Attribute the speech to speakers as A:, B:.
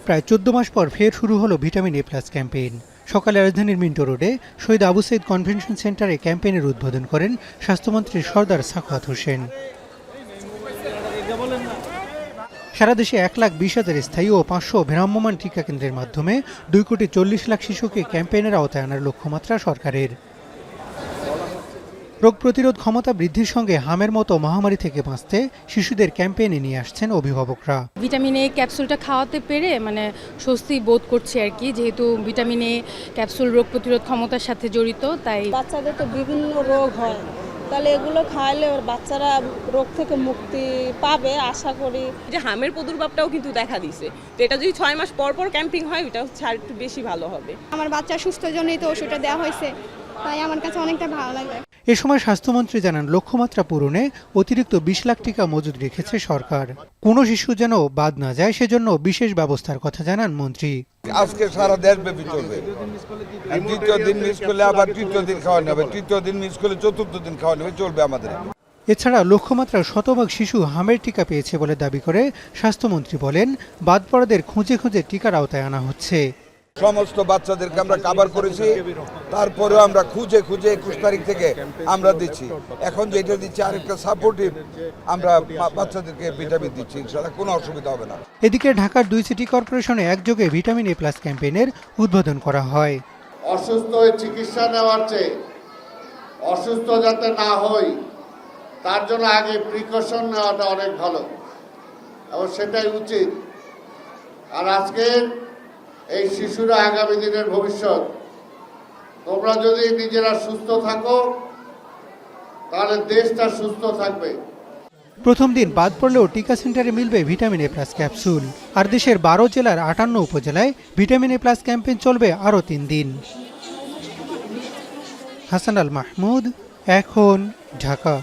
A: প্রায় ১৪ মাস পর ফের শুরু হলো ভিটামিন এ প্লাস ক্যাম্পেইন। সকালে রাজধানীর মিন্টো রোডে শহীদ আবু সাইদ কনভেনশন সেন্টারে ক্যাম্পেইনের উদ্বোধন করেন স্বাস্থ্যমন্ত্রী সরদার সাখাওয়াত হোসেন। সারা দেশে ১,২০,০০০ স্থায়ী ও ৫০০ ভ্রাম্যমাণ টিকা কেন্দ্রের মাধ্যমে ২,৪০,০০,০০০ শিশুকে ক্যাম্পেইনের আওতায় আনার লক্ষ্যমাত্রা সরকারের। রোগ প্রতিরোধ ক্ষমতা বৃদ্ধির সঙ্গে হামের মতো মহামারী থেকে বাঁচতে শিশুদের ক্যাম্পেইনে নিয়ে আসছেন অভিভাবকরা।
B: ভিটামিন এ ক্যাপসুলটা খাওয়াতে পেরে স্বস্তি বোধ করছি আর কি, যেহেতু ভিটামিন এ ক্যাপসুল রোগ প্রতিরোধ ক্ষমতার সাথে জড়িত। তাই
C: বাচ্চাদের তো বিভিন্ন রোগ হয়, তাহলে এগুলো খাওয়ালে ওর বাচ্চারা রোগ থেকে মুক্তি পাবে আশা করি।
D: যে হামের প্রাদুর্ভাবটাও কিন্তু দেখা দিছে, তো এটা যদি 6 মাস পর পর ক্যাম্পিং হয় ওটা হচ্ছে আর একটু বেশি ভালো হবে।
E: আমার বাচ্চা সুস্থর জন্যই তো ওষুধটা দেওয়া হয়েছে, তাই আমার কাছে অনেকটা ভালো লাগে।
A: এ সময় স্বাস্থ্যমন্ত্রী জানান, লক্ষ্যমাত্রা পূরণে অতিরিক্ত ২০ লাখ টিকা মজুদ রেখেছে সরকার। কোনো শিশু যেন বাদ না যায় সেজন্য বিশেষ ব্যবস্থার কথা জানান মন্ত্রী।
F: আজকে সারা দেশব্যাপী চলবে, দ্বিতীয় দিন মিস করলে আবার তৃতীয় দিন খাওয়ানো হবে, তৃতীয় দিন মিস করলে চতুর্থ দিন খাওয়ানো হবে, চলবে আমাদের।
A: এছাড়া লক্ষ্যমাত্রার শতভাগ শিশু হামের টিকা পেয়েছে বলে দাবি করে স্বাস্থ্যমন্ত্রী বলেন, বাদ পড়াদের খুঁজে খুঁজে টিকার আওতায় আনা হচ্ছে।
F: সমস্ত বাচ্চাদেরকে আমরা কভার করেছি, তারপরেও আমরা খুঁজে খুঁজে 21 তারিখ থেকে আমরা দিচ্ছি। এখন যেটা দিচ্ছি আরেকটা সাপোর্টিভ, আমরা বাচ্চাদেরকে ভিটামিন দিচ্ছি, ইনশাআল্লাহ কোনো অসুবিধা হবে না।
A: এদিকে ঢাকার ২ সিটি কর্পোরেশনে একযোগে ভিটামিন এ প্লাস ক্যাম্পেইনের উদ্বোধন করা হয়।
G: অসুস্থ হয়ে চিকিৎসা নেওয়ার চেয়ে অসুস্থ যাতে না হই তার জন্য আগে প্রিকশন নেওয়াটা অনেক ভালো এবং সেটাই উচিত। আর আজকে এই শিশুরা আগামী দিনের ভবিষ্যৎ। তোমরা যদি নিজেরা সুস্থ থাকো তাহলে দেশটা সুস্থ থাকবে।
A: প্রথম দিন বাদ পড়লেও টিকা সেন্টারে মিলবে ভিটামিন এ প্লাস ক্যাপসুল। আর দেশের ১২ জেলার ৫৮ উপজেলায় ভিটামিন এ প্লাস ক্যাম্পেইন চলবে আরও ৩ দিন। হাসান আল মাহমুদ, এখন, ঢাকা।